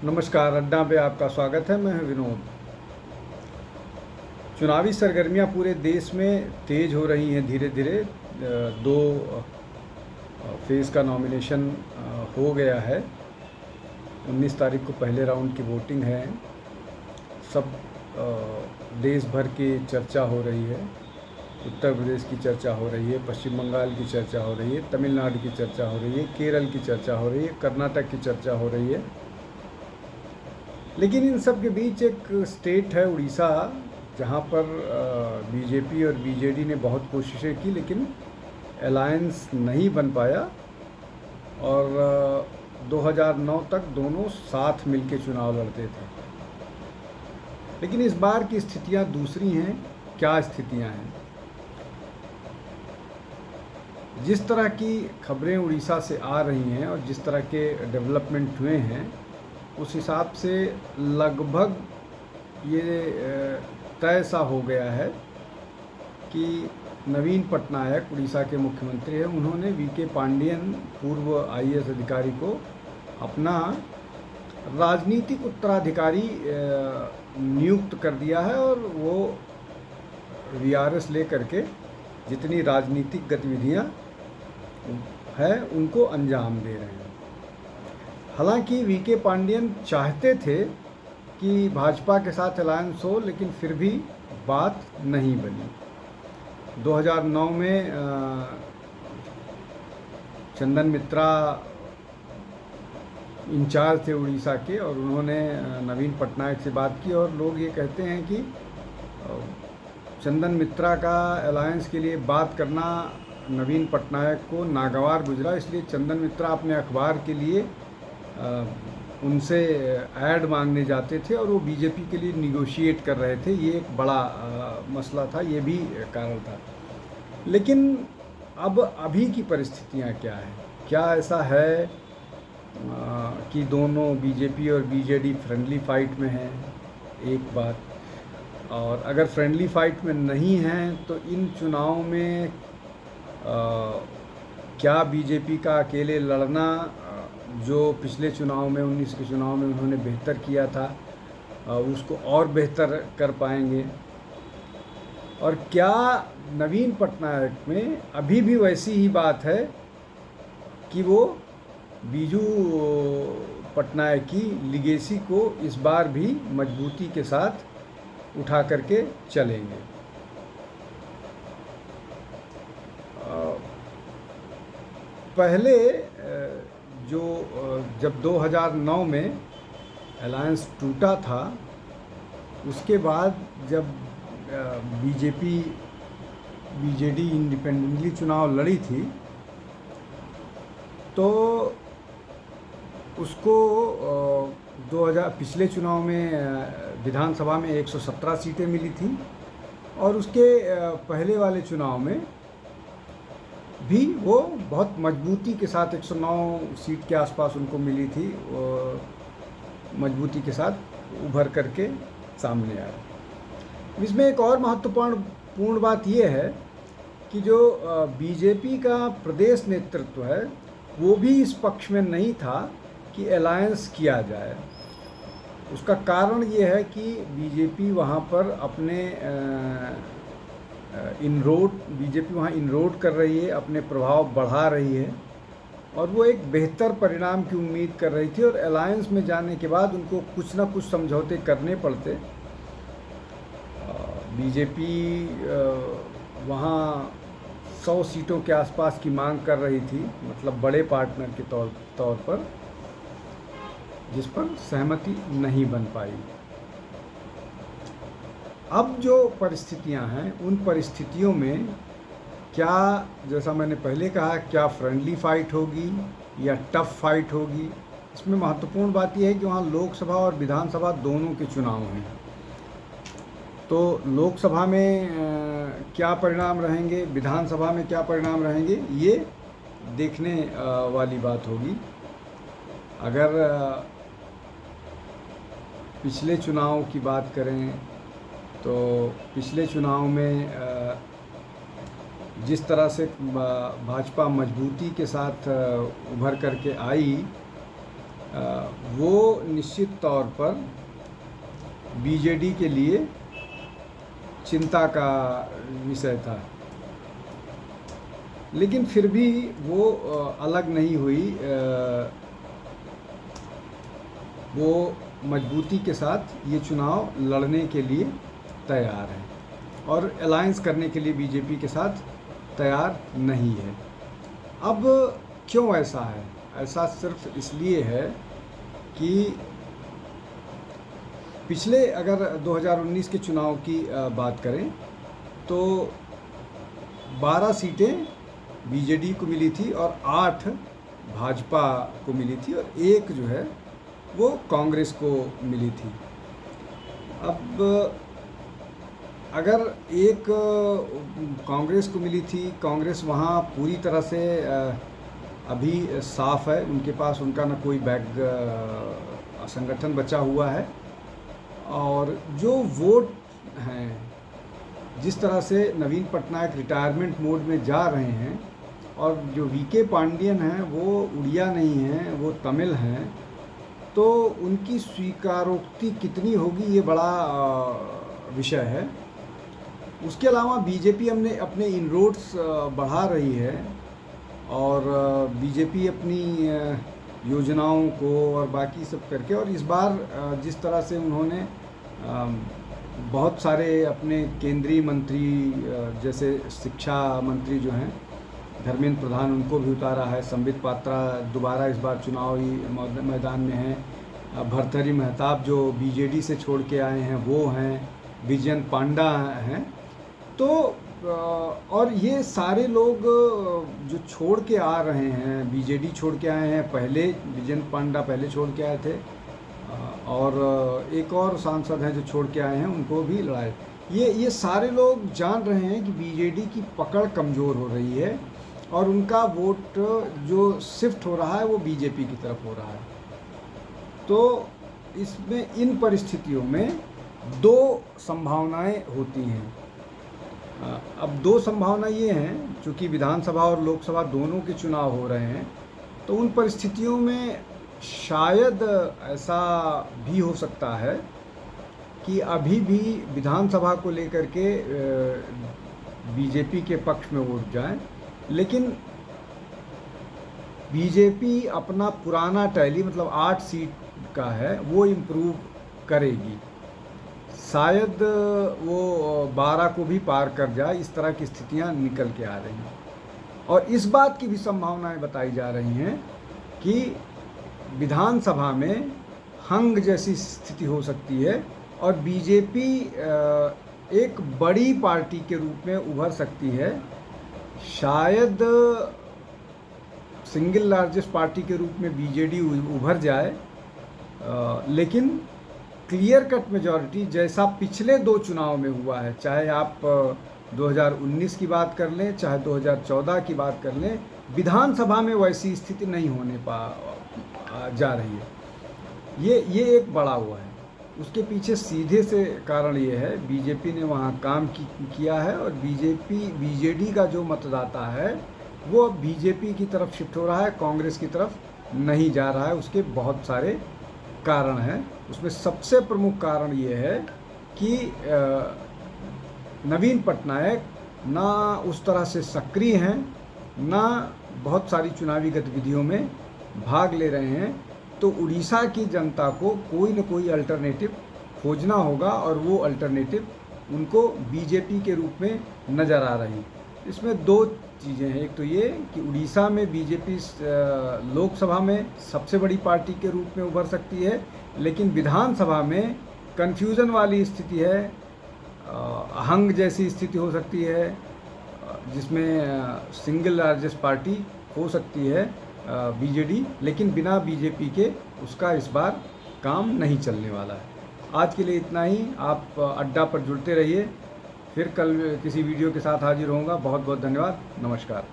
नमस्कार, अड्डा पे आपका स्वागत है। मैं हूं विनोद। चुनावी सरगर्मियां पूरे देश में तेज हो रही हैं धीरे धीरे। दो फेज़ का नॉमिनेशन हो गया है। 19 तारीख को पहले राउंड की वोटिंग है। सब देश भर की चर्चा हो रही है। उत्तर प्रदेश की चर्चा हो रही है, पश्चिम बंगाल की चर्चा हो रही है, तमिलनाडु की चर्चा हो रही है, केरल की चर्चा हो रही है, कर्नाटक की चर्चा हो रही है। लेकिन इन सब के बीच एक स्टेट है उड़ीसा, जहाँ पर बीजेपी और बीजेडी ने बहुत कोशिशें की लेकिन अलायंस नहीं बन पाया और 2009 तक दोनों साथ मिलके चुनाव लड़ते थे। लेकिन इस बार की स्थितियाँ दूसरी हैं। क्या स्थितियाँ हैं? जिस तरह की खबरें उड़ीसा से आ रही हैं और जिस तरह के डेवलपमेंट हुए हैं, उस हिसाब से लगभग ये तय सा हो गया है कि नवीन पटनायक उड़ीसा के मुख्यमंत्री हैं। उन्होंने वीके पांडियन, पूर्व आईएएस अधिकारी को अपना राजनीतिक उत्तराधिकारी नियुक्त कर दिया है और वो वीआरएस लेकर के जितनी राजनीतिक गतिविधियां हैं उनको अंजाम दे रहे हैं। हालांकि वीके पांडियन चाहते थे कि भाजपा के साथ अलायंस हो, लेकिन फिर भी बात नहीं बनी। 2009 में चंदन मित्रा इंचार्ज थे उड़ीसा के और उन्होंने नवीन पटनायक से बात की और लोग ये कहते हैं कि चंदन मित्रा का अलायंस के लिए बात करना नवीन पटनायक को नागवार गुजरा। इसलिए चंदन मित्रा अपने अखबार के लिए उनसे ऐड मांगने जाते थे और वो बीजेपी के लिए निगोशिएट कर रहे थे। ये एक बड़ा मसला था, ये भी कारण था। लेकिन अब अभी की परिस्थितियां क्या हैं? क्या ऐसा है कि दोनों बीजेपी और बीजेडी फ्रेंडली फाइट में हैं? एक बात। और अगर फ्रेंडली फाइट में नहीं हैं तो इन चुनाव में क्या बीजेपी का अकेले लड़ना, जो पिछले चुनाव में 19 के चुनाव में उन्होंने बेहतर किया था, उसको और बेहतर कर पाएंगे? और क्या नवीन पटनायक में अभी भी वैसी ही बात है कि वो बीजू पटनायक की लिगेसी को इस बार भी मजबूती के साथ उठा करके चलेंगे? पहले जब 2009 में अलायंस टूटा था, उसके बाद जब बीजेपी बीजेडी इंडिपेंडेंटली चुनाव लड़ी थी तो उसको 2000 पिछले चुनाव में विधानसभा में 117 सीटें मिली थी और उसके पहले वाले चुनाव में भी वो बहुत मजबूती के साथ 109 सीट के आसपास उनको मिली थी और मजबूती के साथ उभर करके सामने आया। इसमें एक और महत्वपूर्ण बात ये है कि जो बीजेपी का प्रदेश नेतृत्व है वो भी इस पक्ष में नहीं था कि अलायंस किया जाए। उसका कारण ये है कि बीजेपी वहाँ पर अपने बीजेपी वहाँ इनरोड कर रही है, अपने प्रभाव बढ़ा रही है और वो एक बेहतर परिणाम की उम्मीद कर रही थी और अलायंस में जाने के बाद उनको कुछ ना कुछ समझौते करने पड़ते। बीजेपी वहाँ 100 सीटों के आसपास की मांग कर रही थी, मतलब बड़े पार्टनर के तौर पर, जिस पर सहमति नहीं बन पाई। अब जो परिस्थितियां हैं उन परिस्थितियों में क्या, जैसा मैंने पहले कहा, क्या फ्रेंडली फाइट होगी या टफ फाइट होगी? इसमें महत्वपूर्ण बात यह है कि वहाँ लोकसभा और विधानसभा दोनों के चुनाव हैं। तो लोकसभा में क्या परिणाम रहेंगे, विधानसभा में क्या परिणाम रहेंगे, ये देखने वाली बात होगी। अगर पिछले चुनाव की बात करें तो पिछले चुनाव में जिस तरह से भाजपा मजबूती के साथ उभर करके आई, वो निश्चित तौर पर बीजेडी के लिए चिंता का विषय था, लेकिन फिर भी वो अलग नहीं हुई। वो मजबूती के साथ ये चुनाव लड़ने के लिए तैयार है और अलायंस करने के लिए बीजेपी के साथ तैयार नहीं है। अब क्यों ऐसा है? ऐसा सिर्फ इसलिए है कि पिछले अगर 2019 के चुनाव की बात करें तो 12 सीटें बीजेडी को मिली थी और 8 भाजपा को मिली थी और 1 जो है वो कांग्रेस को मिली थी। अब अगर 1 कांग्रेस को मिली थी, कांग्रेस वहाँ पूरी तरह से अभी साफ है, उनके पास उनका ना कोई बैक संगठन बचा हुआ है और जो वोट हैं, जिस तरह से नवीन पटनायक रिटायरमेंट मोड में जा रहे हैं और जो वीके पांडियन हैं वो उड़िया नहीं हैं, वो तमिल हैं, तो उनकी स्वीकारोक्ति कितनी होगी ये बड़ा विषय है। उसके अलावा बीजेपी हमने अपने इनरोड्स बढ़ा रही है और बीजेपी अपनी योजनाओं को और बाकी सब करके, और इस बार जिस तरह से उन्होंने बहुत सारे अपने केंद्रीय मंत्री जैसे शिक्षा मंत्री जो हैं धर्मेंद्र प्रधान, उनको भी उतारा है। संबित पात्रा दोबारा इस बार चुनावी मैदान में हैं। भर्तृहरि महताब जो बीजेडी से छोड़ के आए हैं वो हैं। विजयन पांडा हैं। तो और ये सारे लोग जो छोड़ के आ रहे हैं, बीजेडी छोड़ के आए हैं, पहले विजयन पांडा पहले छोड़ के आए थे और एक और सांसद हैं जो छोड़ के आए हैं, उनको भी लड़ाए। ये सारे लोग जान रहे हैं कि बीजेडी की पकड़ कमज़ोर हो रही है और उनका वोट जो शिफ्ट हो रहा है वो बीजेपी की तरफ हो रहा है। तो इसमें इन परिस्थितियों में 2 संभावनाएं होती हैं। अब 2 संभावना ये हैं, चूँकि विधानसभा और लोकसभा दोनों के चुनाव हो रहे हैं, तो उन परिस्थितियों में शायद ऐसा भी हो सकता है कि अभी भी विधानसभा को लेकर के बीजेपी के पक्ष में वोट जाएं, लेकिन बीजेपी अपना पुराना टैली मतलब 8 सीट का है वो इम्प्रूव करेगी। शायद वो 12 को भी पार कर जाए, इस तरह की स्थितियां निकल के आ रही हैं। और इस बात की भी संभावनाएं बताई जा रही हैं कि विधानसभा में हंग जैसी स्थिति हो सकती है और बीजेपी एक बड़ी पार्टी के रूप में उभर सकती है। शायद सिंगल लार्जेस्ट पार्टी के रूप में बीजेडी उभर जाए, लेकिन क्लियर कट मेजॉरिटी जैसा पिछले 2 चुनाव में हुआ है, चाहे आप 2019 की बात कर लें, चाहे 2014 की बात कर लें, विधानसभा में वैसी स्थिति नहीं होने जा रही है। ये एक बड़ा हुआ है। उसके पीछे सीधे से कारण ये है, बीजेपी ने वहाँ काम किया है और बीजेडी का जो मतदाता है वो अब बीजेपी की तरफ शिफ्ट हो रहा है, कांग्रेस की तरफ नहीं जा रहा है। उसके बहुत सारे कारण हैं। उसमें सबसे प्रमुख कारण ये है कि नवीन पटनायक ना उस तरह से सक्रिय हैं, ना बहुत सारी चुनावी गतिविधियों में भाग ले रहे हैं। तो उड़ीसा की जनता को कोई न कोई अल्टरनेटिव खोजना होगा और वो अल्टरनेटिव उनको बीजेपी के रूप में नज़र आ रही। इसमें 2 चीज़ें हैं। एक तो ये कि उड़ीसा में बीजेपी लोकसभा में सबसे बड़ी पार्टी के रूप में उभर सकती है, लेकिन विधानसभा में कन्फ्यूज़न वाली स्थिति है, हंग जैसी स्थिति हो सकती है, जिसमें सिंगल लार्जेस्ट पार्टी हो सकती है बीजेडी, लेकिन बिना बीजेपी के उसका इस बार काम नहीं चलने वाला है। आज के लिए इतना ही। आप अड्डा पर जुड़ते रहिए। फिर कल किसी वीडियो के साथ हाजिर होऊंगा। बहुत बहुत धन्यवाद। नमस्कार।